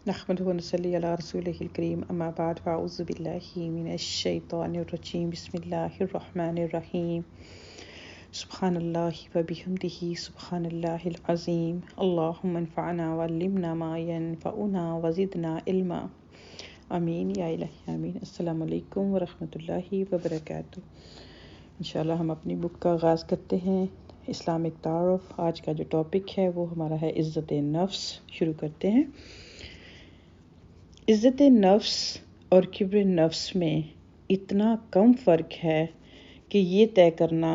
نحمده ونصلي على رسوله الكريم اما بعد فاعوذ بالله من الشيطان الرجيم بسم الله الرحمن الرحيم سبحان الله وبحمده سبحان الله العظيم اللهم انفعنا وعلمنا ما ينفعنا وزدنا علما آمین یا الہی آمین۔ السلام علیکم ورحمۃ اللہ وبرکاتہ۔ انشاءاللہ ہم اپنی بک کا آغاز کرتے ہیں، اسلامک تعارف۔ آج کا جو ٹاپک ہے وہ ہمارا ہے عزت نفس۔ شروع کرتے ہیں۔ عزت نفس اور کبر نفس میں اتنا کم فرق ہے کہ یہ طے کرنا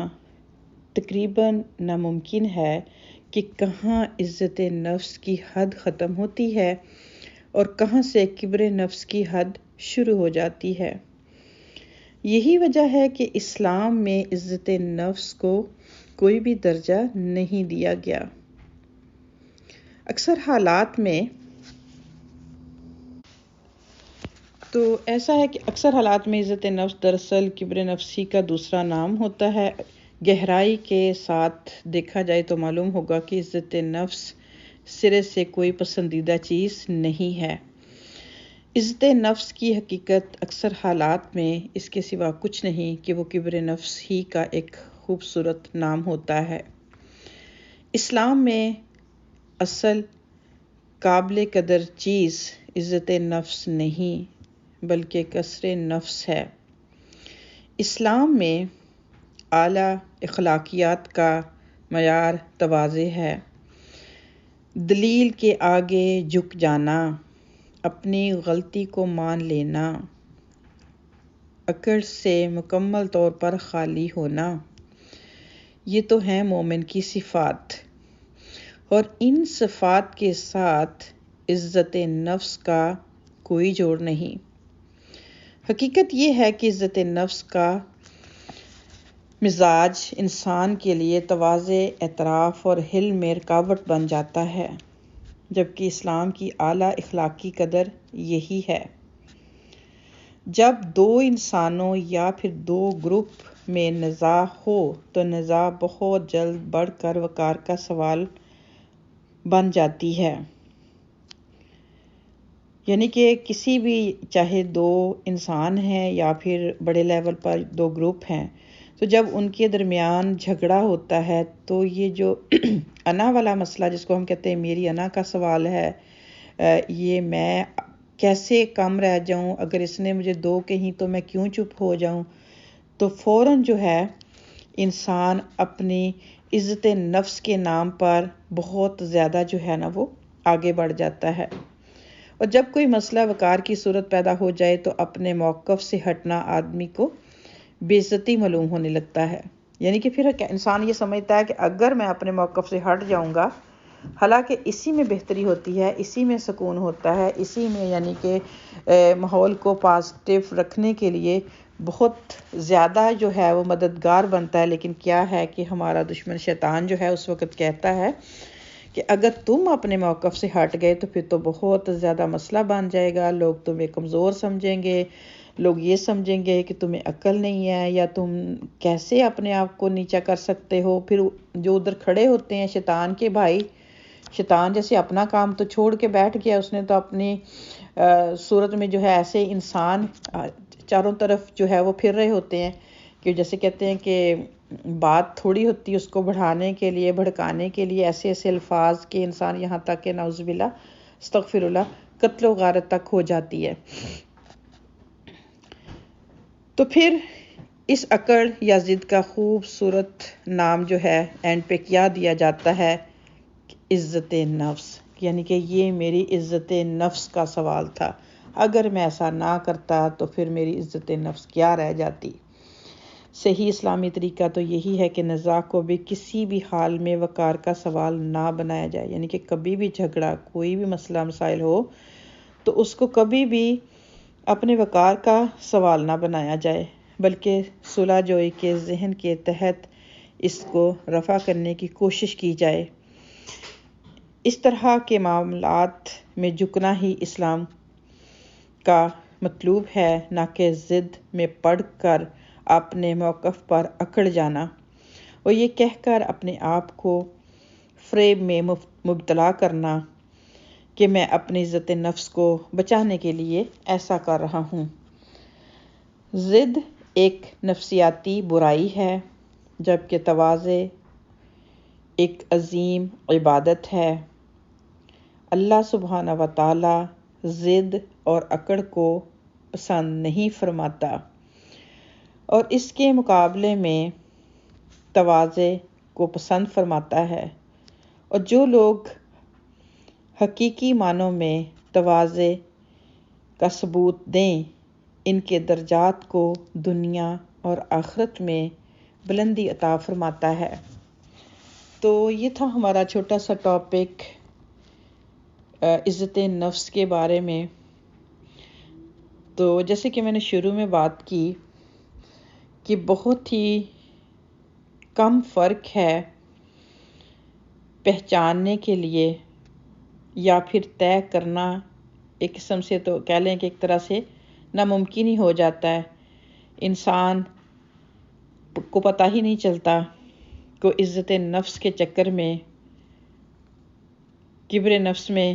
تقریباً ناممکن ہے کہ کہاں عزت نفس کی حد ختم ہوتی ہے اور کہاں سے کبر نفس کی حد شروع ہو جاتی ہے۔ یہی وجہ ہے کہ اسلام میں عزت نفس کو کوئی بھی درجہ نہیں دیا گیا۔ اکثر حالات میں عزت نفس دراصل کبر نفسی کا دوسرا نام ہوتا ہے۔ گہرائی کے ساتھ دیکھا جائے تو معلوم ہوگا کہ عزت نفس سرے سے کوئی پسندیدہ چیز نہیں ہے۔ عزت نفس کی حقیقت اکثر حالات میں اس کے سوا کچھ نہیں کہ وہ کبر نفس ہی کا ایک خوبصورت نام ہوتا ہے۔ اسلام میں اصل قابل قدر چیز عزت نفس نہیں بلکہ کسر نفس ہے۔ اسلام میں اعلیٰ اخلاقیات کا معیار تواضع ہے۔ دلیل کے آگے جھک جانا، اپنی غلطی کو مان لینا، عقل سے مکمل طور پر خالی ہونا، یہ تو ہیں مومن کی صفات، اور ان صفات کے ساتھ عزت نفس کا کوئی جوڑ نہیں۔ حقیقت یہ ہے کہ عزت نفس کا مزاج انسان کے لیے تواضع، اعتراف اور حلم میں رکاوٹ بن جاتا ہے، جبکہ اسلام کی اعلیٰ اخلاقی قدر یہی ہے۔ جب دو انسانوں یا پھر دو گروپ میں نزاع ہو تو نزاع بہت جلد بڑھ کر وقار کا سوال بن جاتی ہے۔ یعنی کہ کسی بھی، چاہے دو انسان ہیں یا پھر بڑے لیول پر دو گروپ ہیں، تو جب ان کے درمیان جھگڑا ہوتا ہے تو یہ جو انا والا مسئلہ جس کو ہم کہتے ہیں میری انا کا سوال ہے، یہ میں کیسے کم رہ جاؤں، اگر اس نے مجھے دو کہیں تو میں کیوں چپ ہو جاؤں، تو فوراً جو ہے انسان اپنی عزت نفس کے نام پر بہت زیادہ جو ہے نا وہ آگے بڑھ جاتا ہے۔ اور جب کوئی مسئلہ وقار کی صورت پیدا ہو جائے تو اپنے موقف سے ہٹنا آدمی کو بے عزتی معلوم ہونے لگتا ہے۔ یعنی کہ پھر انسان یہ سمجھتا ہے کہ اگر میں اپنے موقف سے ہٹ جاؤں گا، حالانکہ اسی میں بہتری ہوتی ہے، اسی میں سکون ہوتا ہے، اسی میں یعنی کہ ماحول کو پازیٹیو رکھنے کے لیے بہت زیادہ جو ہے وہ مددگار بنتا ہے، لیکن کیا ہے کہ ہمارا دشمن شیطان جو ہے اس وقت کہتا ہے کہ اگر تم اپنے موقف سے ہٹ گئے تو پھر تو بہت زیادہ مسئلہ بن جائے گا، لوگ تمہیں کمزور سمجھیں گے، لوگ یہ سمجھیں گے کہ تمہیں عقل نہیں ہے، یا تم کیسے اپنے آپ کو نیچا کر سکتے ہو۔ پھر جو ادھر کھڑے ہوتے ہیں شیطان کے بھائی، شیطان جیسے اپنا کام تو چھوڑ کے بیٹھ گیا، اس نے تو اپنی صورت میں جو ہے ایسے انسان چاروں طرف جو ہے وہ پھر رہے ہوتے ہیں کہ جیسے کہتے ہیں کہ بات تھوڑی ہوتی ہے، اس کو بڑھانے کے لیے، بھڑکانے کے لیے ایسے ایسے الفاظ کے انسان یہاں تک کہ نعوذ باللہ استغفر اللہ قتل و غارت تک ہو جاتی ہے۔ تو پھر اس اکڑ یا ضد کا خوبصورت نام جو ہے اینڈ پہ کیا دیا جاتا ہے، عزت نفس، یعنی کہ یہ میری عزت نفس کا سوال تھا، اگر میں ایسا نہ کرتا تو پھر میری عزت نفس کیا رہ جاتی۔ صحیح اسلامی طریقہ تو یہی ہے کہ نزاع کو بھی کسی بھی حال میں وقار کا سوال نہ بنایا جائے، یعنی کہ کبھی بھی جھگڑا، کوئی بھی مسئلہ مسائل ہو تو اس کو کبھی بھی اپنے وقار کا سوال نہ بنایا جائے، بلکہ صلح جوئی کے ذہن کے تحت اس کو رفع کرنے کی کوشش کی جائے۔ اس طرح کے معاملات میں جھکنا ہی اسلام کا مطلوب ہے، نہ کہ ضد میں پڑھ کر اپنے موقف پر اکڑ جانا اور یہ کہہ کر اپنے آپ کو فریب میں مبتلا کرنا کہ میں اپنی عزت نفس کو بچانے کے لیے ایسا کر رہا ہوں۔ ضد ایک نفسیاتی برائی ہے، جبکہ تواضع ایک عظیم عبادت ہے۔ اللہ سبحانہ و تعالی ضد اور اکڑ کو پسند نہیں فرماتا، اور اس کے مقابلے میں تواضع کو پسند فرماتا ہے۔ اور جو لوگ حقیقی معنوں میں تواضع کا ثبوت دیں، ان کے درجات کو دنیا اور آخرت میں بلندی عطا فرماتا ہے۔ تو یہ تھا ہمارا چھوٹا سا ٹاپک عزت نفس کے بارے میں۔ تو جیسے کہ میں نے شروع میں بات کی کہ بہت ہی کم فرق ہے پہچاننے کے لیے یا پھر طے کرنا، ایک قسم سے تو کہہ لیں کہ ایک طرح سے ناممکن ہی ہو جاتا ہے۔ انسان کو پتہ ہی نہیں چلتا کہ عزت نفس کے چکر میں، کبر نفس میں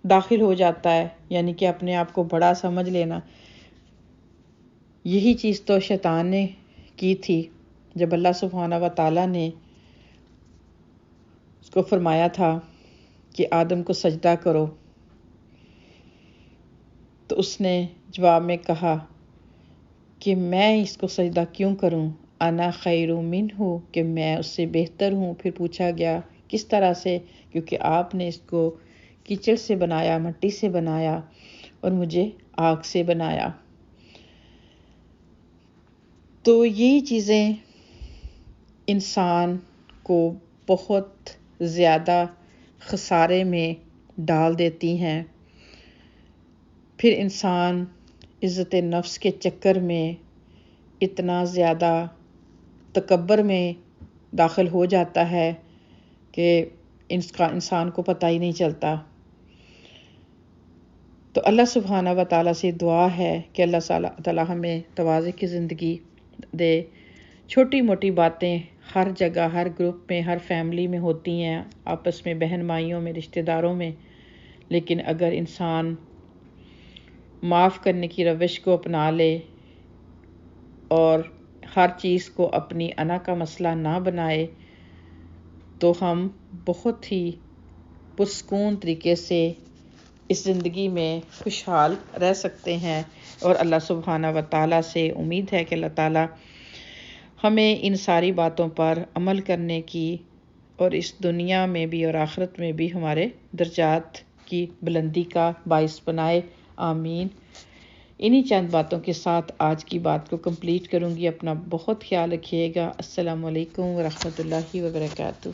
داخل ہو جاتا ہے، یعنی کہ اپنے آپ کو بڑا سمجھ لینا۔ یہی چیز تو شیطان نے کی تھی جب اللہ سبحانہ و تعالیٰ نے اس کو فرمایا تھا کہ آدم کو سجدہ کرو، تو اس نے جواب میں کہا کہ میں اس کو سجدہ کیوں کروں، انا خیر منہ، کہ میں اس سے بہتر ہوں۔ پھر پوچھا گیا کس طرح سے، کیونکہ آپ نے اس کو کیچڑ سے بنایا، مٹی سے بنایا، اور مجھے آگ سے بنایا۔ تو یہی چیزیں انسان کو بہت زیادہ خسارے میں ڈال دیتی ہیں۔ پھر انسان عزت نفس کے چکر میں اتنا زیادہ تکبر میں داخل ہو جاتا ہے کہ انسان کو پتہ ہی نہیں چلتا۔ تو اللہ سبحانہ و تعالیٰ سے دعا ہے کہ اللہ تعالیٰ ہمیں تواضع کی زندگی دے۔ چھوٹی موٹی باتیں ہر جگہ، ہر گروپ میں، ہر فیملی میں ہوتی ہیں، آپس میں، بہن بھائیوں میں، رشتہ داروں میں، لیکن اگر انسان معاف کرنے کی روش کو اپنا لے اور ہر چیز کو اپنی انا کا مسئلہ نہ بنائے، تو ہم بہت ہی پرسکون طریقے سے اس زندگی میں خوشحال رہ سکتے ہیں۔ اور اللہ سبحانہ و تعالیٰ سے امید ہے کہ اللہ تعالیٰ ہمیں ان ساری باتوں پر عمل کرنے کی، اور اس دنیا میں بھی اور آخرت میں بھی ہمارے درجات کی بلندی کا باعث بنائے۔ آمین۔ انہی چند باتوں کے ساتھ آج کی بات کو کمپلیٹ کروں گی۔ اپنا بہت خیال رکھیے گا۔ السلام علیکم ورحمۃ اللہ وبرکاتہ۔